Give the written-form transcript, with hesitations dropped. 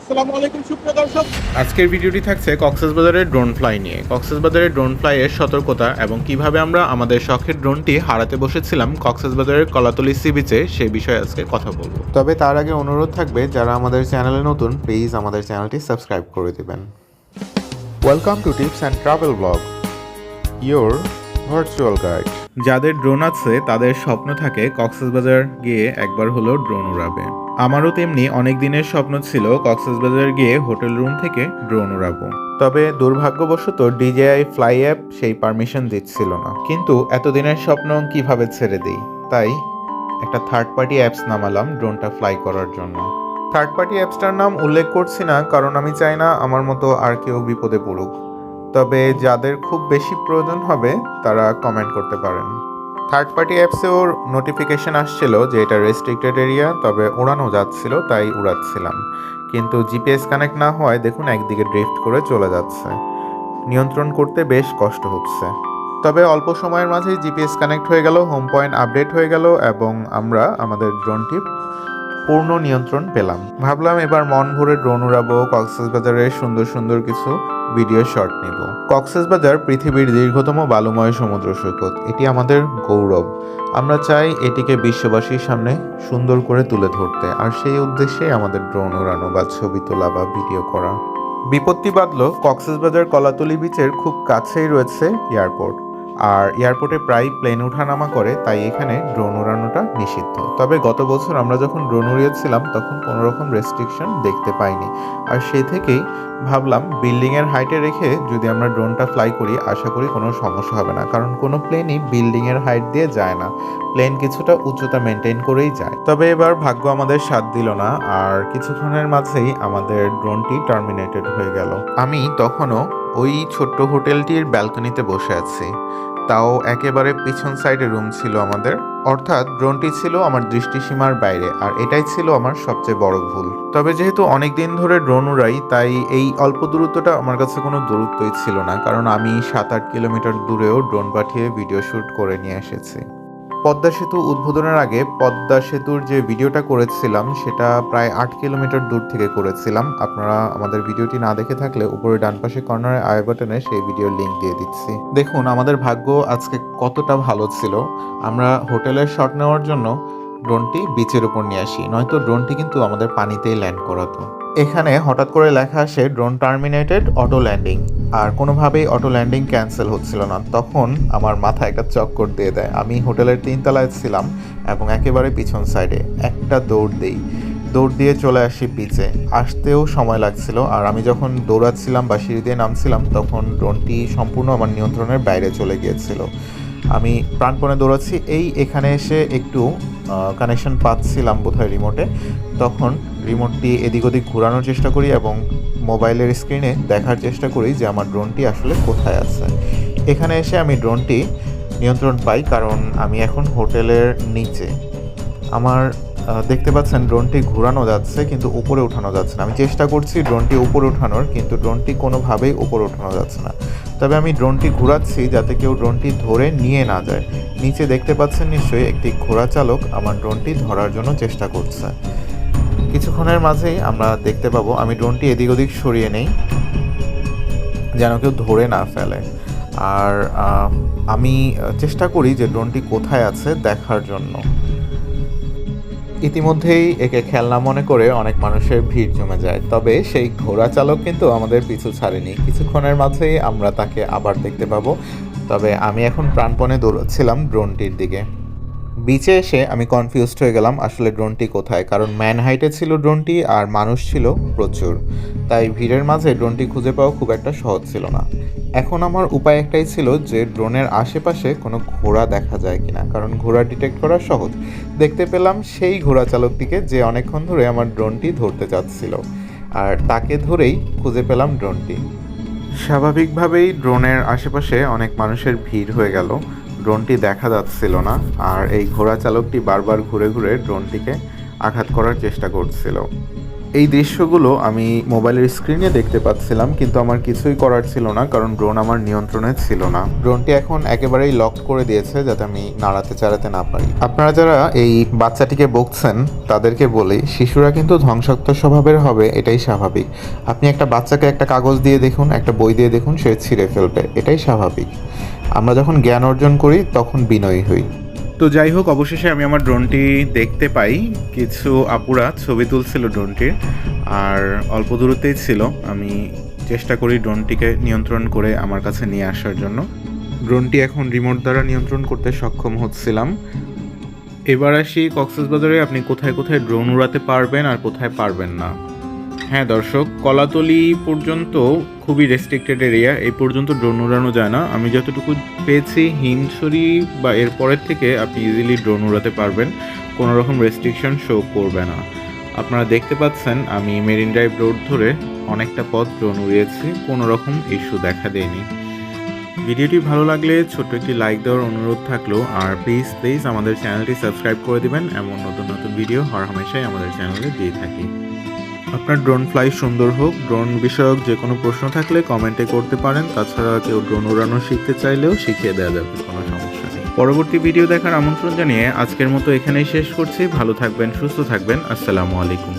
আসসালামু আলাইকুম সুপ্রিয় দর্শক। আজকের ভিডিওটি থাকছে কক্সবাজারের ড্রোন ফ্লাই নিয়ে। কক্সবাজারের ড্রোন ফ্লাইয়ের সতর্কতা এবং কিভাবে আমরা আমাদের শখের ড্রোনটি হারাতে বসেছিলাম কক্সবাজারের কলাতলি সি বিচে, সেই বিষয়ে আজকে কথা বলবো। তবে তার আগে অনুরোধ থাকবে, যারা আমাদের চ্যানেলে নতুন, প্লিজ আমাদের চ্যানেলটি সাবস্ক্রাইব করে দিবেন। Welcome to tips and travel blog, your virtual guide. যাদের ড্রোন আছে তাদের স্বপ্ন থাকে কক্সবাজার গিয়ে একবার হলেও ড্রোন উড়াবে। আমারও তেমনি অনেক দিনের স্বপ্ন ছিল কক্সবাজার গিয়ে হোটেল রুম থেকে ড্রোন উড়াবো। তবে দুর্ভাগ্যবশত ডিজেআই ফ্লাই অ্যাপ সেই পারমিশন দিচ্ছিল না। কিন্তু এতদিনের স্বপ্ন কিভাবে ছেড়ে দিই, তাই একটা থার্ড পার্টি অ্যাপস নামালাম ড্রোনটা ফ্লাই করার জন্য। থার্ড পার্টি অ্যাপসটার নাম উল্লেখ করছি না, কারণ আমি চাই না আমার মতো আর কেউ বিপদে পড়ুক। তবে যাদের খুব বেশি প্রয়োজন হবে তারা কমেন্ট করতে পারেন। থার্ড পার্টি অ্যাপসে ওর নোটিফিকেশন আসছিল যে এটা রেস্ট্রিক্টেড এরিয়া, তবে ওড়ানো যাচ্ছিল তাই উড়াচ্ছিলাম। কিন্তু জিপিএস কানেক্ট না হওয়ায় দেখুন একদিকে ড্রিফট করে চলে যাচ্ছে। নিয়ন্ত্রণ করতে বেশ কষ্ট হচ্ছে। তবে অল্প সময়ের মাঝেই জিপিএস কানেক্ট হয়ে গেল, হোম পয়েন্ট আপডেট হয়ে গেল এবং আমরা আমাদের ড্রোনটি পূর্ণ নিয়ন্ত্রণ পেলাম। ভাবলাম এবার মন ভরে ড্রোন উড়াবো, কক্সবাজারের সুন্দর সুন্দর কিছু ভিডিও শট নিব। কক্সবাজার পৃথিবীর দীর্ঘতম বালুময় সমুদ্র সৈকত, এটি আমাদের গৌরব। আমরা চাই এটিকে বিশ্ববাসীর সামনে সুন্দর করে তুলে ধরতে, আর সেই উদ্দেশ্যে আমাদের ড্রোন উড়ানো বা ছবি তোলা বা ভিডিও করা। বিপত্তি বাঁধল কক্সবাজার কলাতলি বিচের খুব কাছেই রয়েছে এয়ারপোর্ট, আর এয়ারপোর্টে প্রায় প্লেন ওঠানামা করে, তাই এখানে ড্রোন উড়ানোটা নিষিদ্ধ। তবে গত বছর আমরা যখন ড্রোন উড়িয়েছিলাম তখন কোনো রকম রেস্ট্রিকশন দেখতে পাইনি, আর সেই থেকেই ভাবলাম বিল্ডিংয়ের হাইটে রেখে যদি আমরা ড্রোনটা ফ্লাই করি আশা করি কোনো সমস্যা হবে না, কারণ কোনো প্লেনই বিল্ডিংয়ের হাইট দিয়ে যায় না, প্লেন কিছুটা উচ্চতা মেনটেন করেই যায়। তবে এবার ভাগ্য আমাদের সাথ দিল না, আর কিছুক্ষণের মাঝেই আমাদের ড্রোনটি টার্মিনেটেড হয়ে গেল। আমি তখনও ওই ছোট্ট হোটেলটির ব্যালকনিতে বসে আছি, তাও একেবারে পিছন সাইডে রুম ছিল আমাদের, অর্থাৎ ড্রোনটি ছিল আমার দৃষ্টিসীমার বাইরে, আর এটাই ছিল আমার সবচেয়ে বড় ভুল। তবে যেহেতু অনেক দিন ধরে ড্রোন উড়াই, তাই এই অল্প দূরত্বটা আমার কাছে কোনো দূরত্বই ছিল না, কারণ আমি 7-8 কিলোমিটার দূরেও ড্রোন পাঠিয়ে ভিডিও শ্যুট করে নিয়ে এসেছি। পদ্মা সেতু উদ্বোধনের আগে পদ্মা সেতুর যে ভিডিওটা করেছিলাম সেটা প্রায় 8 কিলোমিটার দূর থেকে করেছিলাম। আপনারা আমাদের ভিডিওটি না দেখে থাকলে উপরে ডান পাশে কর্নারে আই বাটনে সেই ভিডিওর লিঙ্ক দিয়ে দিচ্ছি। দেখুন আমাদের ভাগ্য আজকে কতটা ভালো ছিল, আমরা হোটেলের শট নেওয়ার জন্য ড্রোনটি বিচের উপর নিয়ে আসি, নয়তো ড্রোনটি কিন্তু আমাদের পানিতেই ল্যান্ড করাতো। এখানে হঠাৎ করে লেখা আসে ড্রোন টার্মিনেটেড অটো ল্যান্ডিং, আর কোনোভাবেই অটো ল্যান্ডিং ক্যান্সেল হচ্ছিল না। তখন আমার মাথায় একটা চক্কর দিয়ে দেয়। আমি হোটেলের 3 তলায় ছিলাম এবং একেবারে পিছন সাইডে একটা দৌড় দিয়ে চলে আসি বিচে। আসতেও সময় লাগছিল, আর আমি যখন দৌড়াচ্ছিলাম বা সিঁড়ি দিয়ে নামছিলাম তখন ড্রোনটি সম্পূর্ণ আমার নিয়ন্ত্রণের বাইরে চলে গিয়েছিল। আমি প্রাণপণে দৌড়াচ্ছি, এখানে এসে একটু কানেকশন পাচ্ছিলাম বোধহয় রিমোটে, তখন রিমোটটি এদিক ওদিক ঘোরানোর চেষ্টা করি এবং মোবাইলের স্ক্রিনে দেখার চেষ্টা করি যে আমার ড্রোনটি আসলে কোথায় আছে। এখানে এসে আমি ড্রোনটি নিয়ন্ত্রণ পাই, কারণ আমি এখন হোটেলের নিচে। আমার দেখতে পাচ্ছেন ড্রোনটি ঘোরানো যাচ্ছে কিন্তু উপরে ওঠানো যাচ্ছে না। আমি চেষ্টা করছি ড্রোনটি উপরে ওঠানোর, কিন্তু ড্রোনটি কোনোভাবেই উপরে ওঠানো যাচ্ছে না। তবে আমি ড্রোনটি ঘোরাচ্ছি যাতে কেউ ড্রোনটি ধরে নিয়ে না যায়। নিচে দেখতে পাচ্ছেন নিশ্চয়ই একটি ঘোড়া চালক আমার ড্রোনটি ধরার জন্য চেষ্টা করছে। কিছুক্ষণের মাঝেই আমরা দেখতে পাবো, আমি ড্রোনটি এদিক ওদিক সরিয়ে নেই যেন কেউ ধরে না ফেলে, আর আমি চেষ্টা করি যে ড্রোনটি কোথায় আছে দেখার জন্য। ইতিমধ্যেই একে খেলনা মনে করে অনেক মানুষের ভিড় জমে যায়, তবে সেই ঘোড়া চালক কিন্তু আমাদের পিছু ছাড়েনি। কিছুক্ষণের মাঝেই আমরা তাকে আবার দেখতে পাবো। তবে আমি এখন প্রাণপণে দৌড়াচ্ছিলাম ড্রোনটির দিকে। বিচে এসে আমি কনফিউজড হয়ে গেলাম আসলে ড্রোনটি কোথায়, কারণ ম্যান হাইটে ছিল ড্রোনটি আর মানুষ ছিল প্রচুর, তাই ভিড়ের মাঝে ড্রোনটি খুঁজে পাওয়া খুব একটা সহজ ছিল না। এখন আমার উপায় একটাই ছিল যে ড্রোনের আশেপাশে কোনো ঘোড়া দেখা যায় কিনা, কারণ ঘোড়া ডিটেক্ট করা সহজ। দেখতে পেলাম সেই ঘোড়া চালকটিকে যে অনেকক্ষণ ধরে আমার ড্রোনটি ধরতে চাচ্ছিল, আর তাকে ধরেই খুঁজে পেলাম ড্রোনটি। স্বাভাবিকভাবেই ড্রোনের আশেপাশে অনেক মানুষের ভিড় হয়ে গেল, ড্রোনটি দেখা যাচ্ছিল না, আর এই ঘোড়া চালকটি বারবার ঘুরে ঘুরে ড্রোনটিকে আঘাত করার চেষ্টা করছিল। এই দৃশ্যগুলো আমি মোবাইলের স্ক্রিনে দেখতে পাচ্ছিলাম, কিন্তু আমার কিছুই করার ছিল না, কারণ ড্রোন আমার নিয়ন্ত্রণে ছিল না। ড্রোনটি এখন একেবারেই লক করে দিয়েছে যাতে আমি নাড়াতে চাড়াতে না পারি। আপনারা যারা এই বাচ্চাটিকে বকছেন তাদেরকে বলি, শিশুরা কিন্তু ধ্বংসাত্মক স্বভাবের হবে, এটাই স্বাভাবিক। আপনি একটা বাচ্চাকে একটা কাগজ দিয়ে দেখুন, একটা বই দিয়ে দেখুন, সে ছিঁড়ে ফেলবে, এটাই স্বাভাবিক। আমরা যখন জ্ঞান অর্জন করি তখন বিনয়ী হই। তো যাই হোক, অবশেষে আমি আমার ড্রোনটি দেখতে পাই। কিছু আপুরা ছবি তুলছিল ড্রোনটির, আর অল্প দূরত্বেই ছিল। আমি চেষ্টা করি ড্রোনটিকে নিয়ন্ত্রণ করে আমার কাছে নিয়ে আসার জন্য। ড্রোনটি এখন রিমোট দ্বারা নিয়ন্ত্রণ করতে সক্ষম হচ্ছিলাম। এবার আসি কক্সবাজারে আপনি কোথায় কোথায় ড্রোন উড়াতে পারবেন আর কোথায় পারবেন না। হ্যাঁ দর্শক, কলাতলি পর্যন্ত খুবই রেস্ট্রিক্টেড এরিয়া, এই পর্যন্ত ড্রোন উড়ানো যায় না। আমি যতটুকু পেয়েছি হিমছড়ি বা এর পরের থেকে আপনি ইজিলি ড্রোন উড়াতে পারবেন, কোনো রকম রেস্ট্রিকশন শো করবে না। আপনারা দেখতে পাচ্ছেন আমি মেরিন ড্রাইভ রোড ধরে অনেকটা পথ ড্রোন উড়িয়েছি, কোনো রকম ইস্যু দেখা দেয়নি। ভিডিওটি ভালো লাগলে ছোট্ট একটি লাইক দেওয়ার অনুরোধ থাকলো, আর প্লিজ আমাদের চ্যানেলটি সাবস্ক্রাইব করে দিবেন। এমন নতুন নতুন ভিডিও হরহামেশাই আমাদের চ্যানেলে দিয়ে থাকি। আপনার ড্রোন ফ্লাই সুন্দর হোক। ড্রোন বিষয়ক যে কোনো প্রশ্ন থাকলে কমেন্টে করতে পারেন। তাছাড়া কেউ ড্রোন উড়ানো শিখতে চাইলেও শিখিয়ে দেওয়া যাবে, কোনো সমস্যা নেই। পরবর্তী ভিডিও দেখার আমন্ত্রণ জানিয়ে আজকের মতো এখানেই শেষ করছি। ভালো থাকবেন, সুস্থ থাকবেন। আসসালামু আলাইকুম।